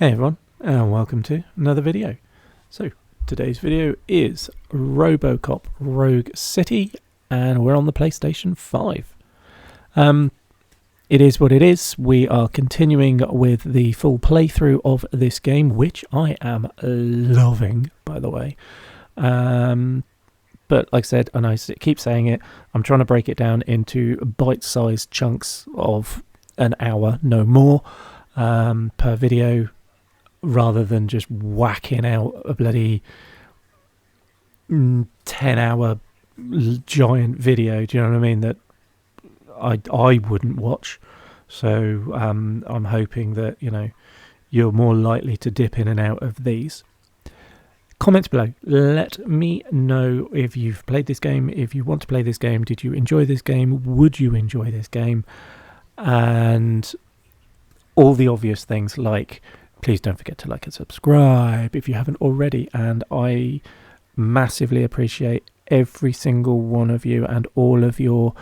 Hey everyone, and welcome to another video. So, today's video is Robocop Rogue City, and we're on the PlayStation 5. It is what it is. We are continuing with the full playthrough of this game, which I am loving, by the way. But like I said, and I keep saying it, I'm trying to break it down into bite-sized chunks of an hour, no more, per video, rather than just whacking out a bloody 10-hour giant video. Do you know what I mean? That I wouldn't watch. So I'm hoping that, you're more likely to dip in and out of these. Comments below. Let me know if you've played this game, if you want to play this game. Did you enjoy this game? Would you enjoy this game? And all the obvious things like, please don't forget to like and subscribe if you haven't already. And I massively appreciate every single one of you and all of your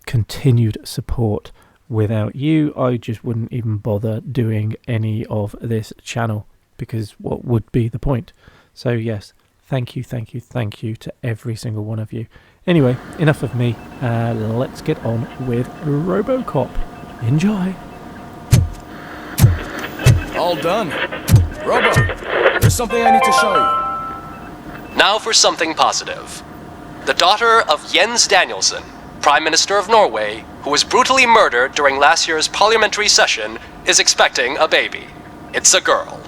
continued support. Without you, I just wouldn't even bother doing any of this channel, because what would be the point? So yes, thank you to every single one of you. Anyway, enough of me. Let's get on with Robocop. Enjoy. All done. Robo, there's something I need to show you. Now for something positive. The daughter of Jens Danielson, Prime Minister of Norway, who was brutally murdered during last year's parliamentary session, is expecting a baby. It's a girl.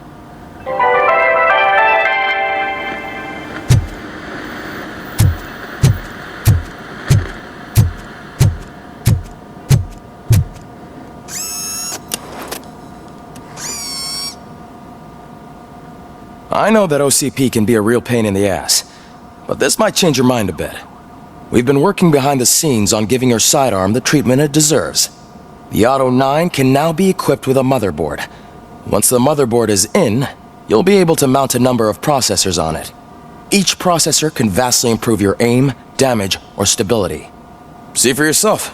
I know that OCP can be a real pain in the ass, but this might change your mind a bit. We've been working behind the scenes on giving your sidearm the treatment it deserves. The Auto 9 can now be equipped with a motherboard. Once the motherboard is in, you'll be able to mount a number of processors on it. Each processor can vastly improve your aim, damage, or stability. See for yourself.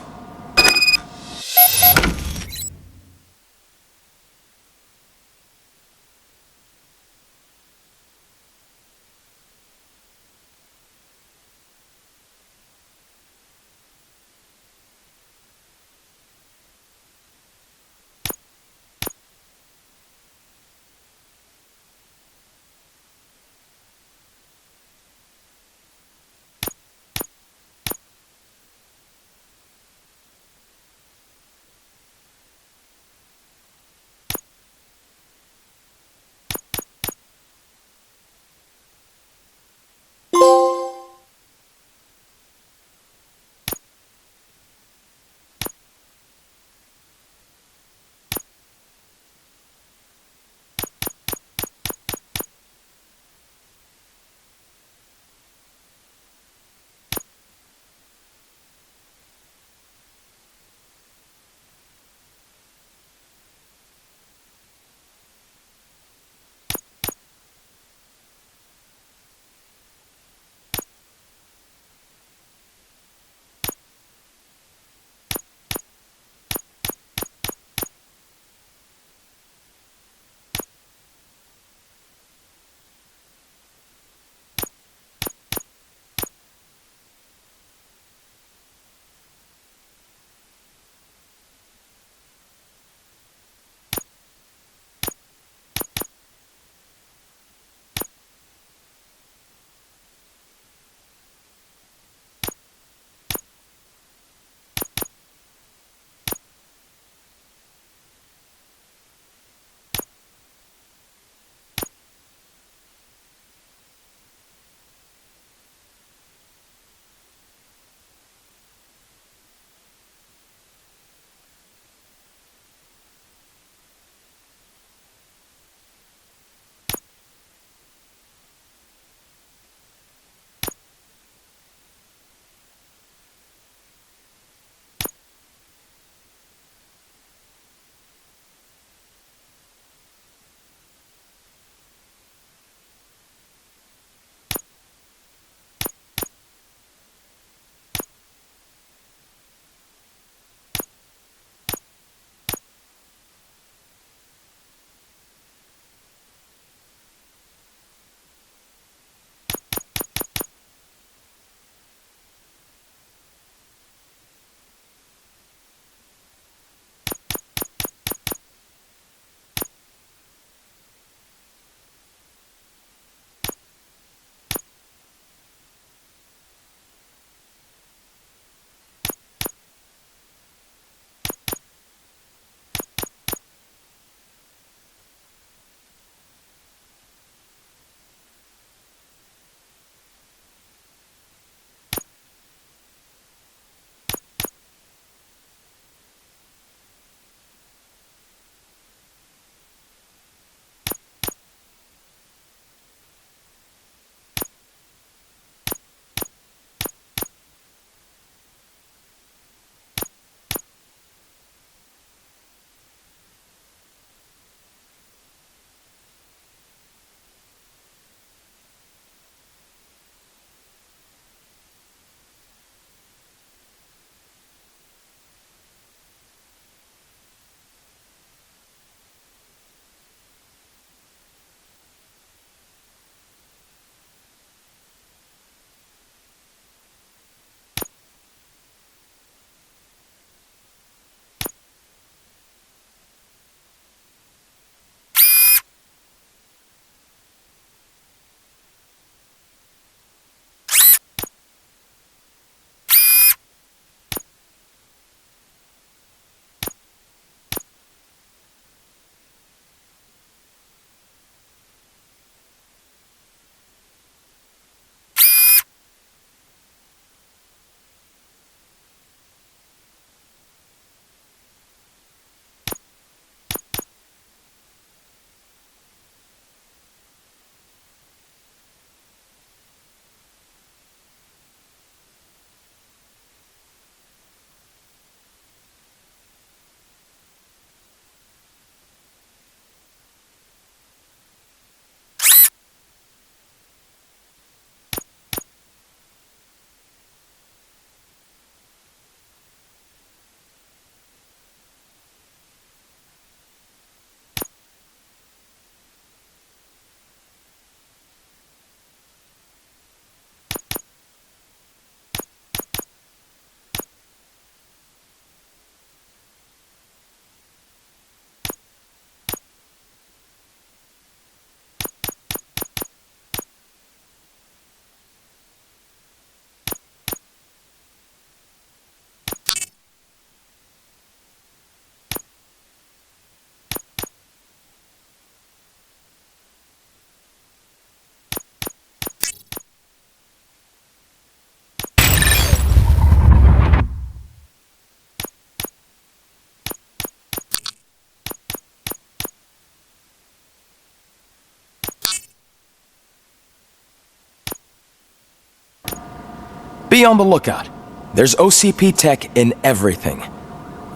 Be on the lookout. There's OCP tech in everything.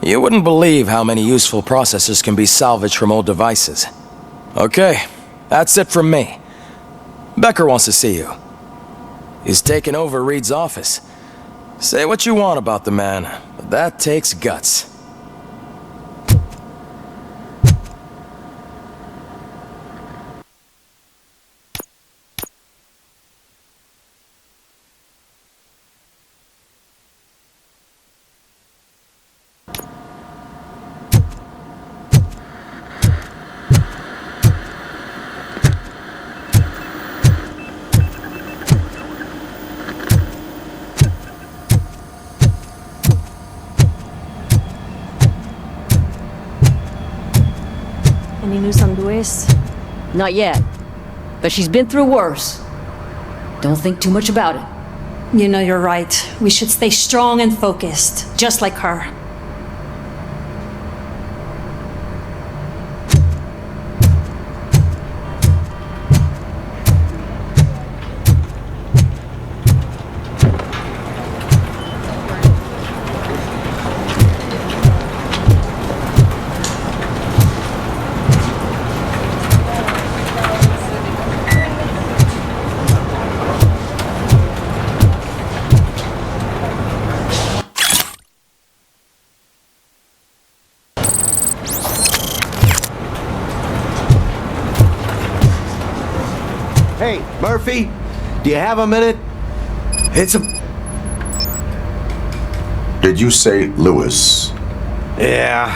You wouldn't believe how many useful processors can be salvaged from old devices. Okay, that's it from me. Becker wants to see you. He's taken over Reed's office. Say what you want about the man, but that takes guts. Any news on Luis? Not yet. But she's been through worse. Don't think too much about it. You know you're right. We should stay strong and focused, just like her. Hey, Murphy, do you have a minute? It's a... Did you say Lewis? Yeah.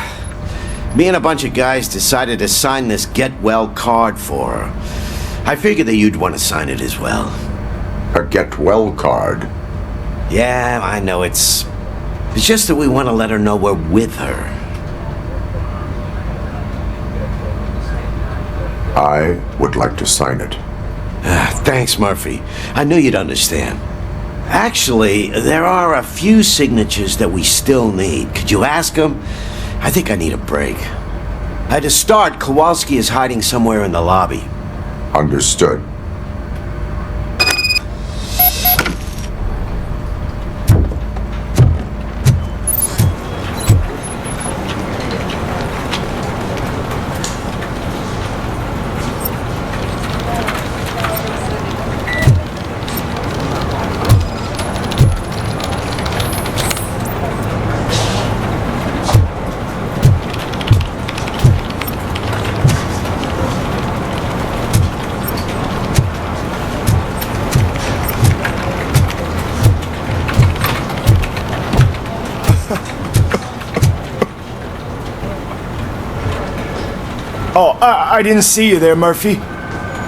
Me and a bunch of guys decided to sign this get well card for her. I figured that you'd want to sign it as well. A get well card? Yeah, I know it's just that we want to let her know we're with her. I would like to sign it. Thanks, Murphy. I knew you'd understand. Actually, there are a few signatures that we still need. Could you ask them? I think I need a break. To start, Kowalski is hiding somewhere in the lobby. Understood. Oh, I didn't see you there, Murphy.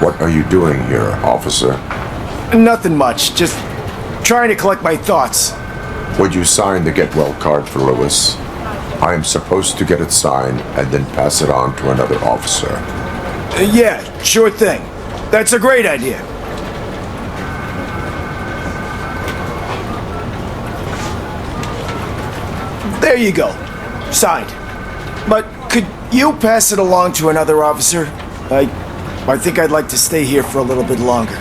What are you doing here, officer? Nothing much, just trying to collect my thoughts. Would you sign the get well card for Lewis? I am supposed to get it signed and then pass it on to another officer. Yeah, sure thing. That's a great idea. There you go. Signed. But could you pass it along to another officer? I think I'd like to stay here for a little bit longer.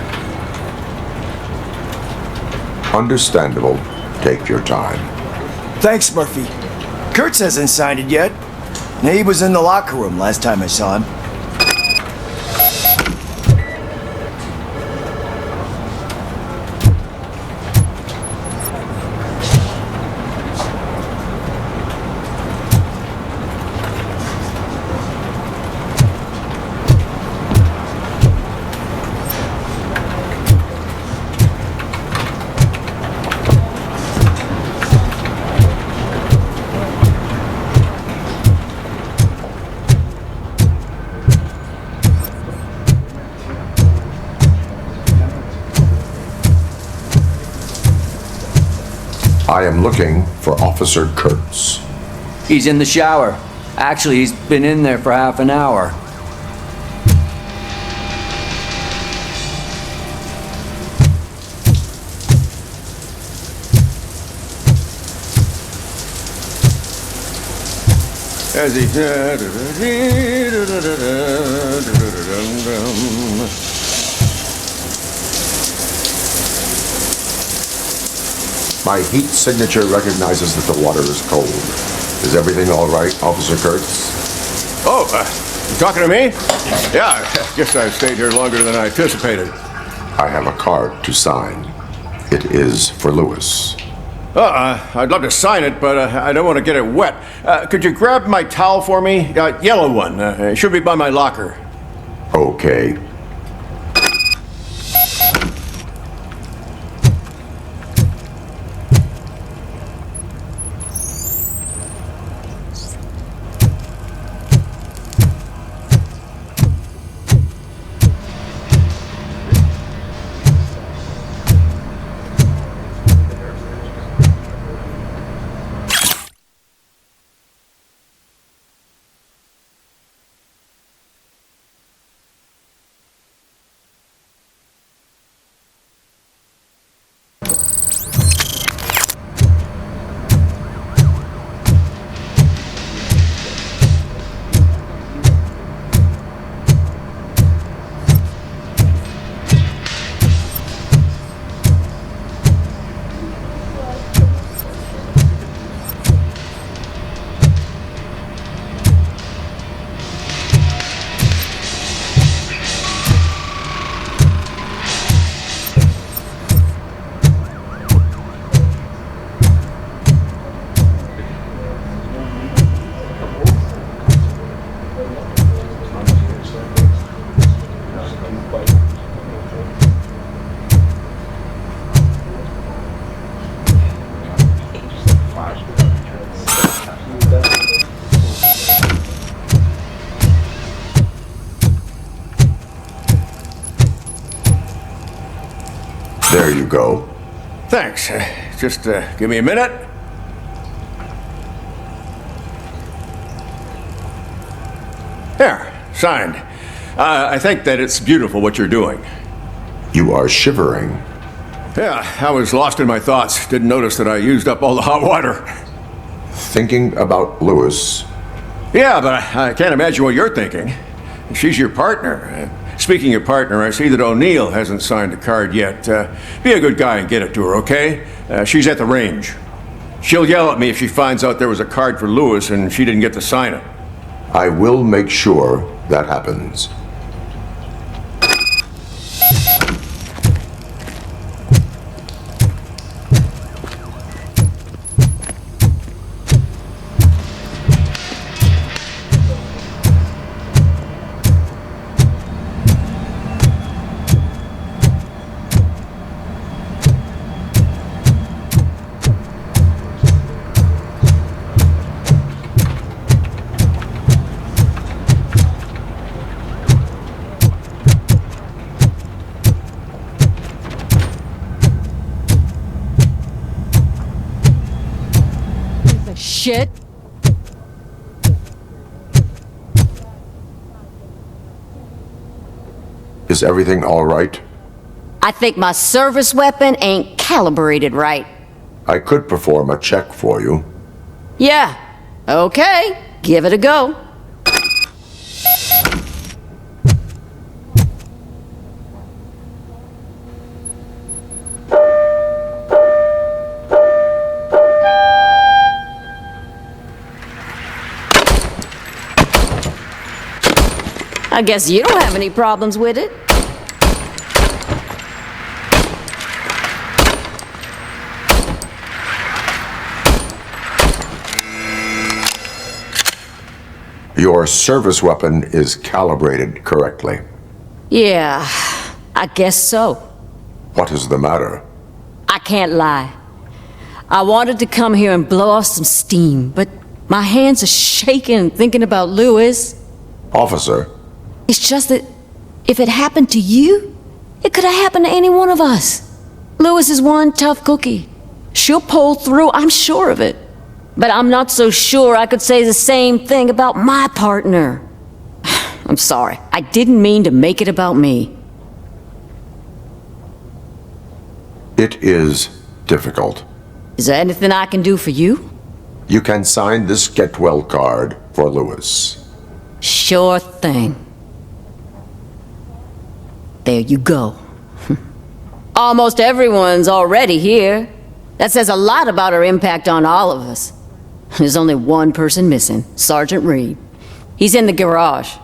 Understandable. Take your time. Thanks, Murphy. Kurtz hasn't signed it yet. He was in the locker room last time I saw him. I am looking for Officer Kurtz. He's in the shower. Actually, he's been in there for half an hour. As he... My heat signature recognizes that the water is cold. Is everything all right, Officer Kurtz? Oh, you talking to me? Yeah, I guess I stayed here longer than I anticipated. I have a card to sign. It is for Lewis. I'd love to sign it, but I don't want to get it wet. Could you grab my towel for me? Yellow one. It should be by my locker. Okay. There you go. Thanks. Just give me a minute. There, signed. I think that it's beautiful what you're doing. You are shivering. Yeah, I was lost in my thoughts. Didn't notice that I used up all the hot water. Thinking about Lewis. Yeah, but I can't imagine what you're thinking. She's your partner. Speaking of partner, I see that O'Neill hasn't signed a card yet. Be a good guy and get it to her, okay? She's at the range. She'll yell at me if she finds out there was a card for Lewis and she didn't get to sign it. I will make sure that happens. Shit. Is everything all right? I think my service weapon ain't calibrated right. I could perform a check for you. Yeah. Okay. Give it a go. I guess you don't have any problems with it. Your service weapon is calibrated correctly. Yeah, I guess so. What is the matter? I can't lie. I wanted to come here and blow off some steam, but my hands are shaking thinking about Lewis. Officer, It's just that if it happened to you, it could have happened to any one of us. Lewis is one tough cookie. She'll pull through, I'm sure of it. But I'm not so sure I could say the same thing about my partner. I'm sorry. I didn't mean to make it about me. it is difficult. Is there anything I can do for you? You can sign this get well card for Lewis. Sure thing. There you go. Almost everyone's already here. That says a lot about her impact on all of us. There's only one person missing, Sergeant Reed. He's in the garage.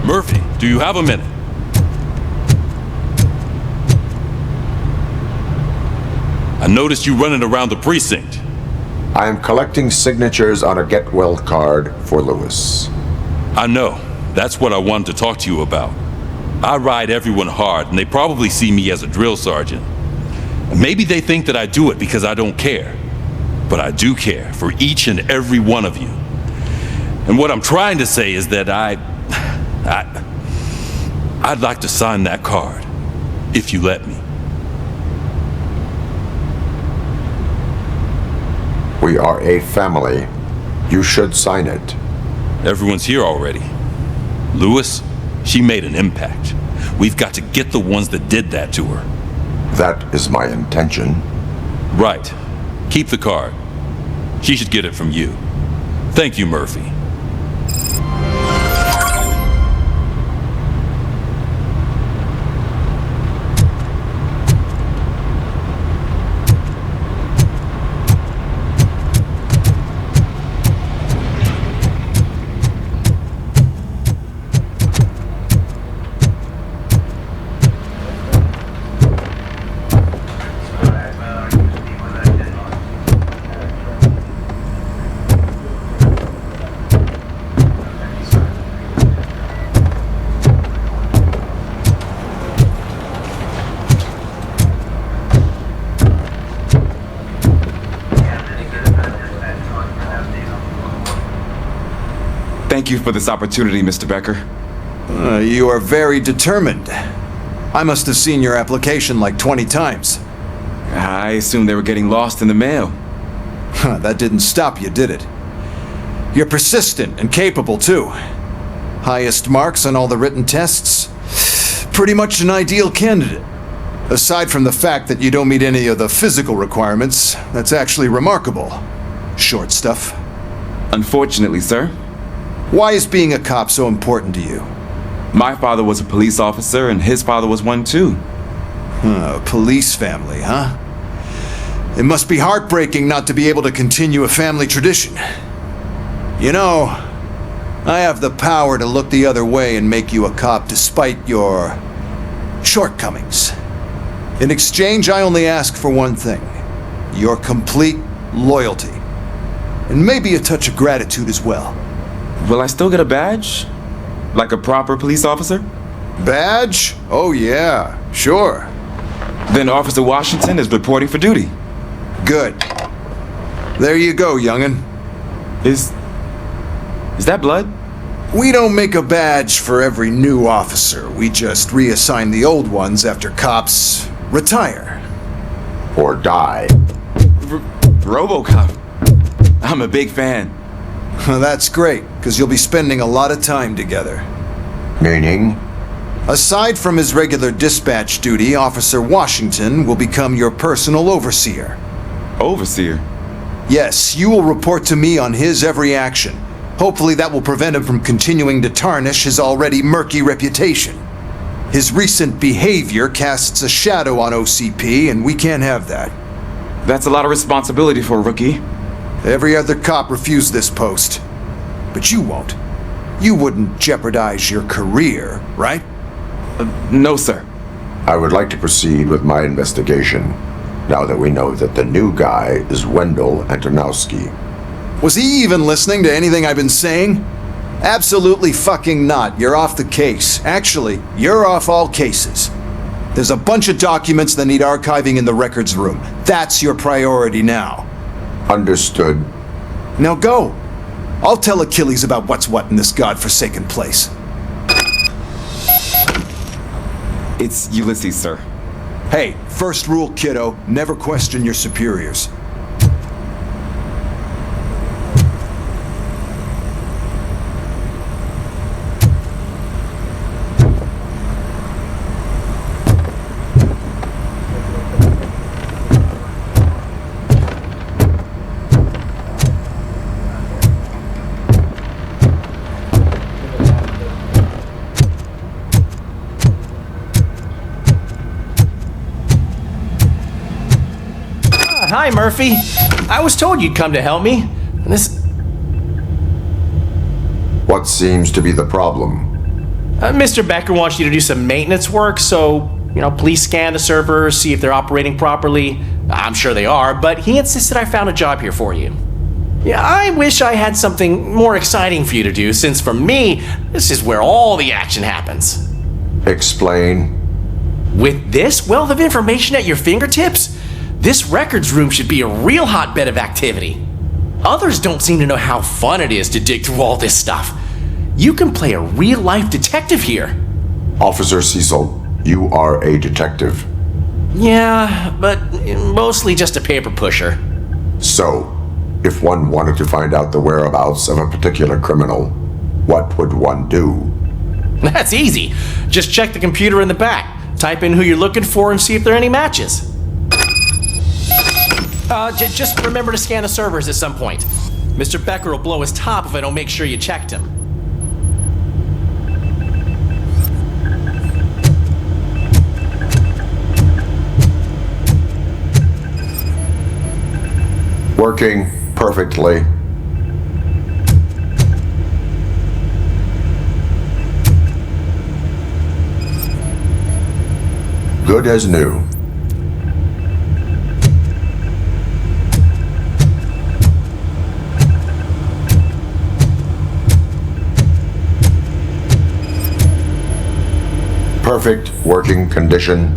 Murphy, do you have a minute? I noticed you running around the precinct. I am collecting signatures on a get well card for Lewis. I know. That's what I wanted to talk to you about. I ride everyone hard, and they probably see me as a drill sergeant. And maybe they think that I do it because I don't care. But I do care for each and every one of you. And what I'm trying to say is that I'd like to sign that card, if you let me. We are a family. You should sign it. Everyone's here already. Lewis, she made an impact. We've got to get the ones that did that to her. That is my intention. Right. Keep the card. She should get it from you. Thank you, Murphy. Thank you for this opportunity, Mr. Becker. You are very determined. I must have seen your application like 20 times. I assumed they were getting lost in the mail. That didn't stop you, did it? You're persistent and capable, too. Highest marks on all the written tests. Pretty much an ideal candidate. Aside from the fact that you don't meet any of the physical requirements, that's actually remarkable. Short stuff. Unfortunately, sir. Why is being a cop so important to you? My father was a police officer, and his father was one too. A police family, huh? It must be heartbreaking not to be able to continue a family tradition. You know, I have the power to look the other way and make you a cop despite your shortcomings. In exchange, I only ask for one thing. Your complete loyalty. And maybe a touch of gratitude as well. Will I still get a badge? Like a proper police officer? Badge? Oh yeah, sure. Then Officer Washington is reporting for duty. Good. There you go, young'un. Is that blood? We don't make a badge for every new officer. We just reassign the old ones after cops retire. Or die. Robocop. I'm a big fan. That's great, because you'll be spending a lot of time together. Meaning? Aside from his regular dispatch duty, Officer Washington will become your personal overseer. Overseer? Yes, you will report to me on his every action. Hopefully that will prevent him from continuing to tarnish his already murky reputation. His recent behavior casts a shadow on OCP, and we can't have that. That's a lot of responsibility for a rookie. Every other cop refused this post. But you won't. You wouldn't jeopardize your career, right? No, sir. I would like to proceed with my investigation, now that we know that the new guy is Wendell Antonowski. Was he even listening to anything I've been saying? Absolutely fucking not. You're off the case. Actually, you're off all cases. There's a bunch of documents that need archiving in the records room. That's your priority now. Understood. Now go. I'll tell Achilles about what's what in this godforsaken place. It's Ulysses, sir. Hey, first rule, kiddo, never question your superiors. Hi, Murphy. I was told you'd come to help me. What seems to be the problem? Mr. Becker wants you to do some maintenance work, so, please scan the servers, see if they're operating properly. I'm sure they are, but he insisted I found a job here for you. Yeah, I wish I had something more exciting for you to do, since for me, this is where all the action happens. Explain. With this wealth of information at your fingertips, this records room should be a real hotbed of activity. Others don't seem to know how fun it is to dig through all this stuff. You can play a real-life detective here. Officer Cecil, you are a detective. Yeah, but mostly just a paper pusher. So, if one wanted to find out the whereabouts of a particular criminal, what would one do? That's easy. Just check the computer in the back. Type in who you're looking for and see if there are any matches. Just remember to scan the servers at some point. Mr. Becker will blow his top if I don't make sure you checked him. Working perfectly. Good as new. Perfect working condition.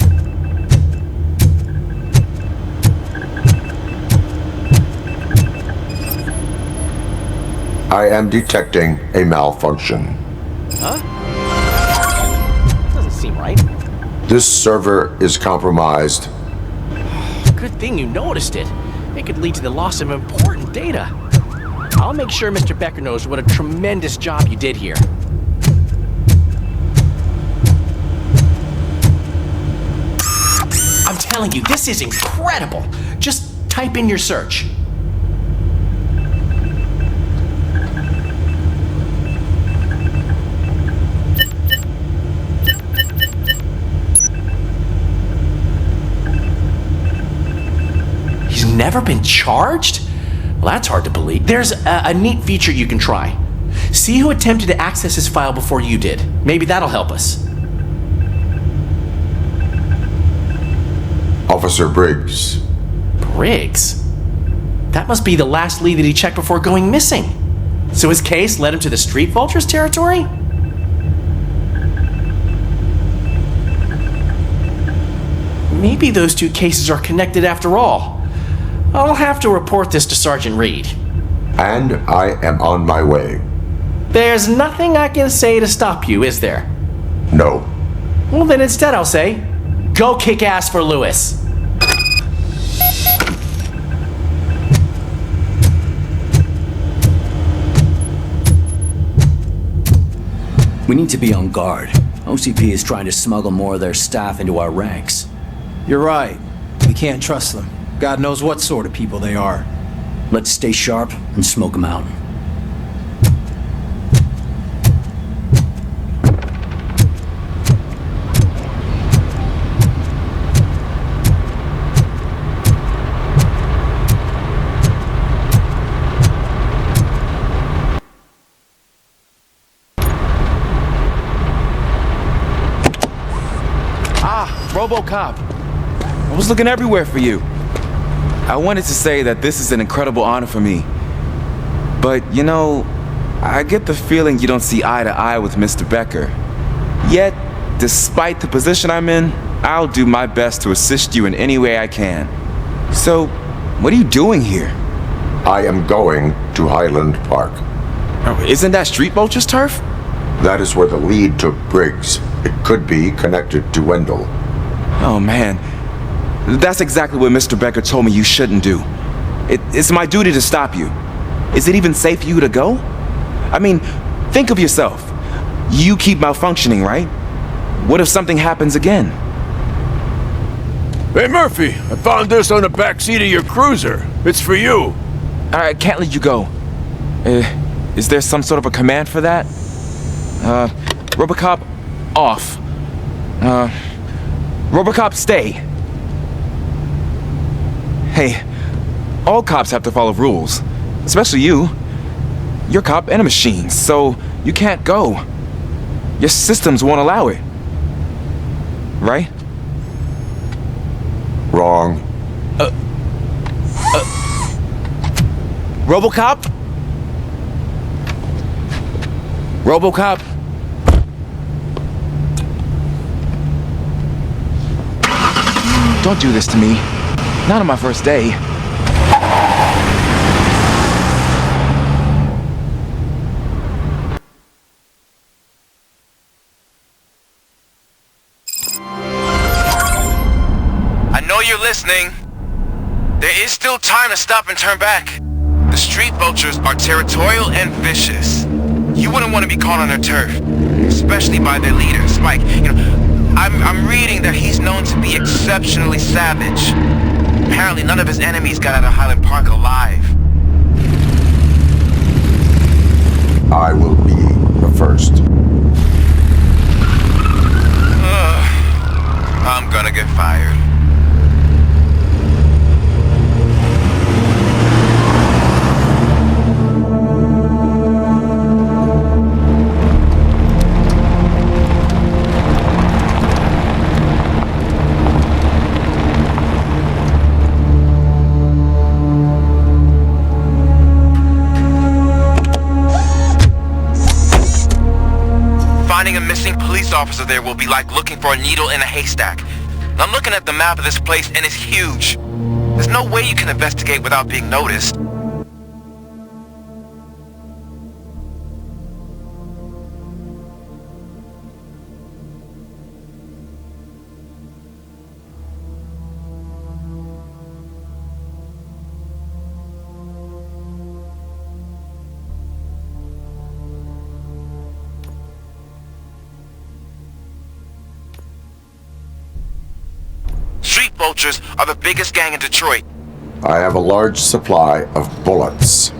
I am detecting a malfunction. Huh? Doesn't seem right. This server is compromised. Good thing you noticed it. It could lead to the loss of important data. I'll make sure Mr. Becker knows what a tremendous job you did here. I'm telling you, this is incredible. Just type in your search. He's never been charged? Well, that's hard to believe. There's a neat feature you can try. See who attempted to access his file before you did. Maybe that'll help us. Officer Briggs. Briggs? That must be the last lead that he checked before going missing. So his case led him to the Street Vultures territory? Maybe those two cases are connected after all. I'll have to report this to Sergeant Reed. And I am on my way. There's nothing I can say to stop you, is there? No. Well, then instead I'll say, go kick ass for Lewis. We need to be on guard. OCP is trying to smuggle more of their staff into our ranks. You're right. We can't trust them. God knows what sort of people they are. Let's stay sharp and smoke them out. Robocop. I was looking everywhere for you. I wanted to say that this is an incredible honor for me. But, you know, I get the feeling you don't see eye to eye with Mr. Becker. Yet, despite the position I'm in, I'll do my best to assist you in any way I can. So, what are you doing here? I am going to Highland Park. Oh, isn't that Street Vulture's turf? That is where the lead took Briggs. It could be connected to Wendell. Oh man, that's exactly what Mr. Becker told me you shouldn't do. It's my duty to stop you. Is it even safe for you to go? I mean, think of yourself. You keep malfunctioning, right? What if something happens again? Hey Murphy, I found this on the back seat of your cruiser. It's for you. I can't let you go. Is there some sort of a command for that? Robocop, off. Robocop, stay. Hey, all cops have to follow rules. Especially you. You're a cop and a machine, so you can't go. Your systems won't allow it. Right? Wrong. Robocop? Robocop? Don't do this to me. Not on my first day. I know you're listening. There is still time to stop and turn back. The Street Vultures are territorial and vicious. You wouldn't want to be caught on their turf, especially by their leader, Spike. You know, I'm reading that he's known to be exceptionally savage. Apparently none of his enemies got out of Highland Park alive. I will be the first. I'm gonna get fired. Finding a missing police officer there will be like looking for a needle in a haystack. I'm looking at the map of this place and it's huge. There's no way you can investigate without being noticed. vultures are the biggest gang in Detroit. I have a large supply of bullets.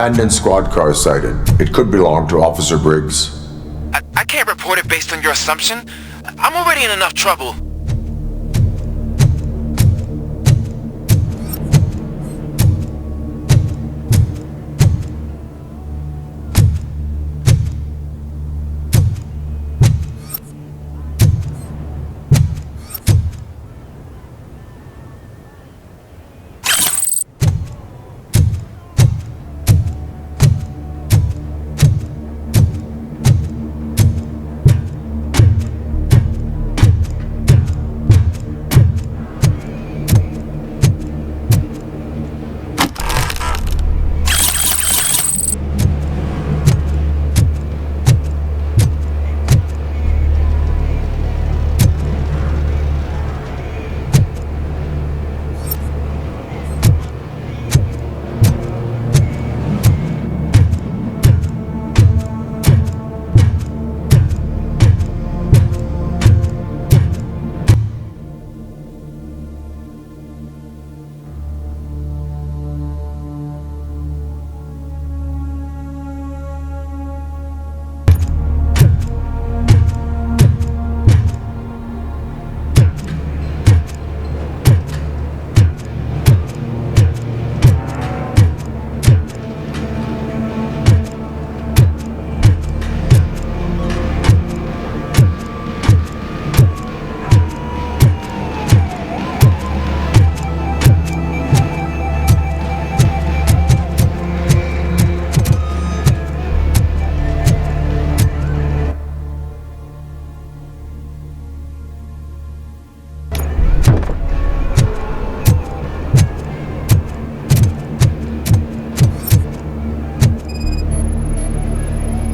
Abandoned squad car sighted. It could belong to Officer Briggs. I can't report it based on your assumption. I'm already in enough trouble.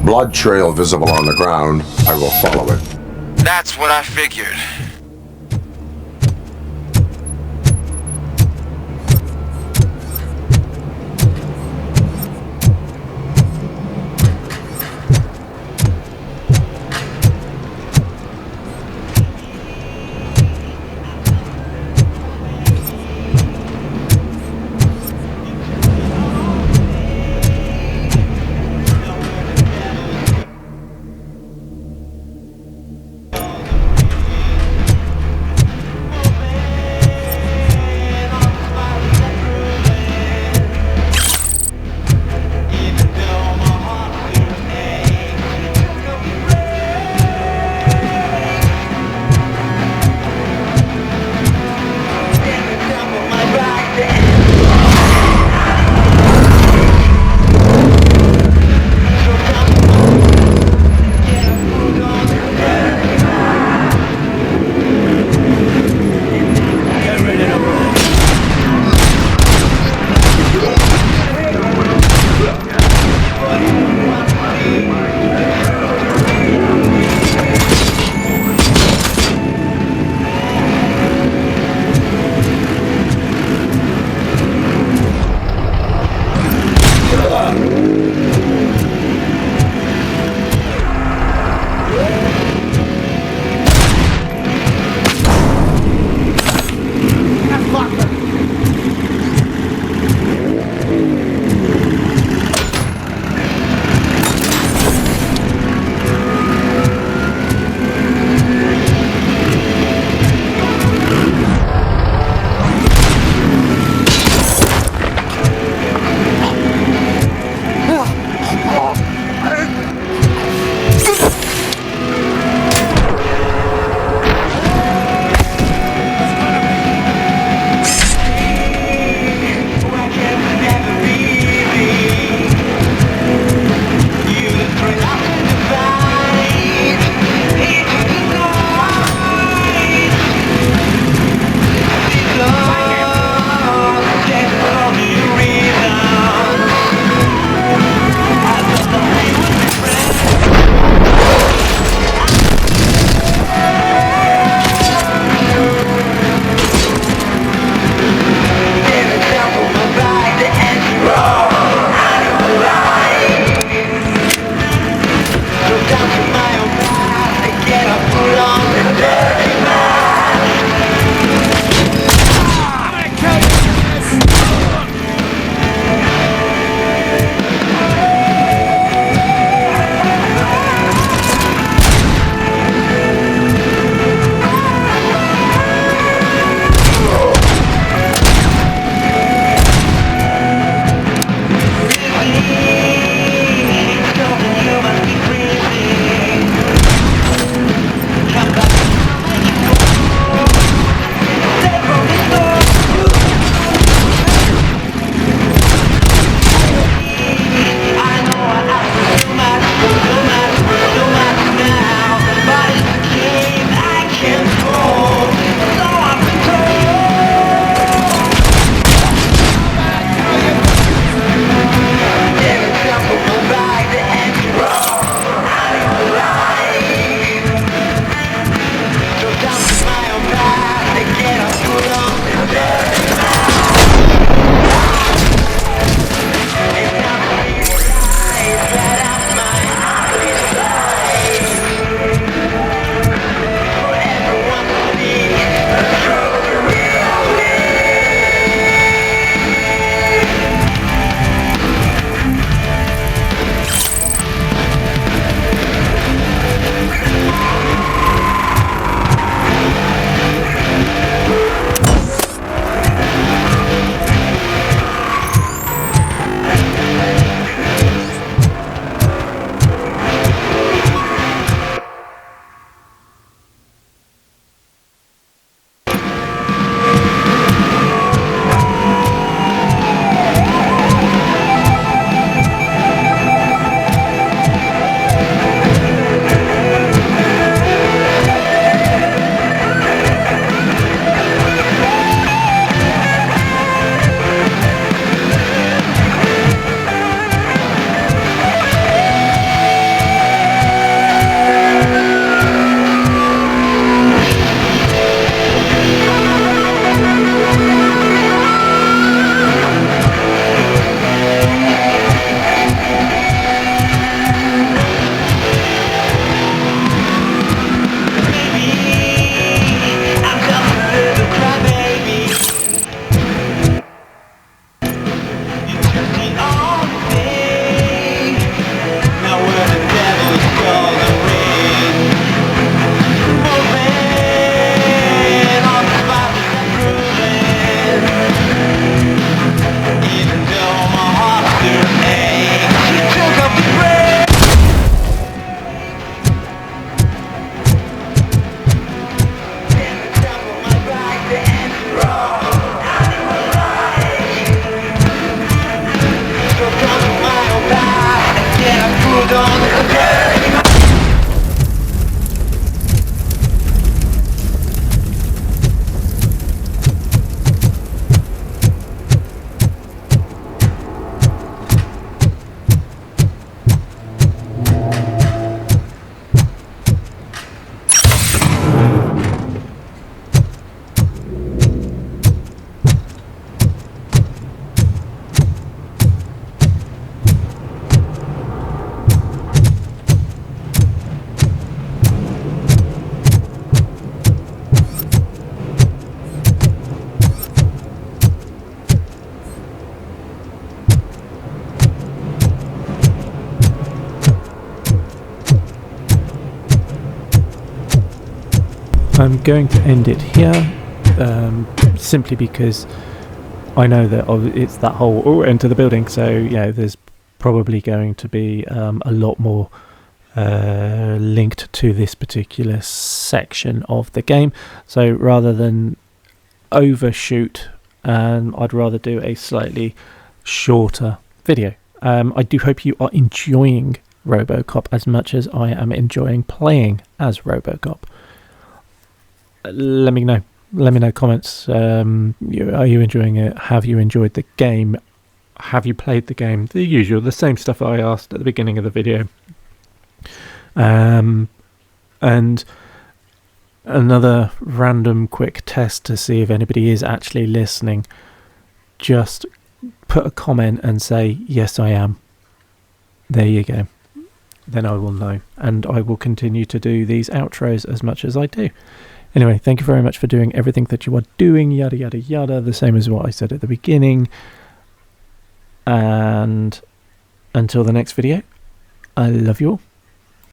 Blood trail visible on the ground. I will follow it. That's what I figured. I'm going to end it here, simply because I know that it's that whole enter the building, so yeah, there's probably going to be a lot more linked to this particular section of the game. So rather than overshoot, I'd rather do a slightly shorter video. I do hope you are enjoying Robocop as much as I am enjoying playing as Robocop. Let me know comments. Are you enjoying it? Have you enjoyed the game? Have you played the game? The usual, the same stuff I asked at the beginning of the video. And another random quick test to see if anybody is actually listening. Just put a comment and say, yes, I am. There you go. Then I will know, and I will continue to do these outros as much as I do. Anyway, thank you very much for doing everything that you are doing, yada yada yada, the same as what I said at the beginning. And until the next video, I love you all.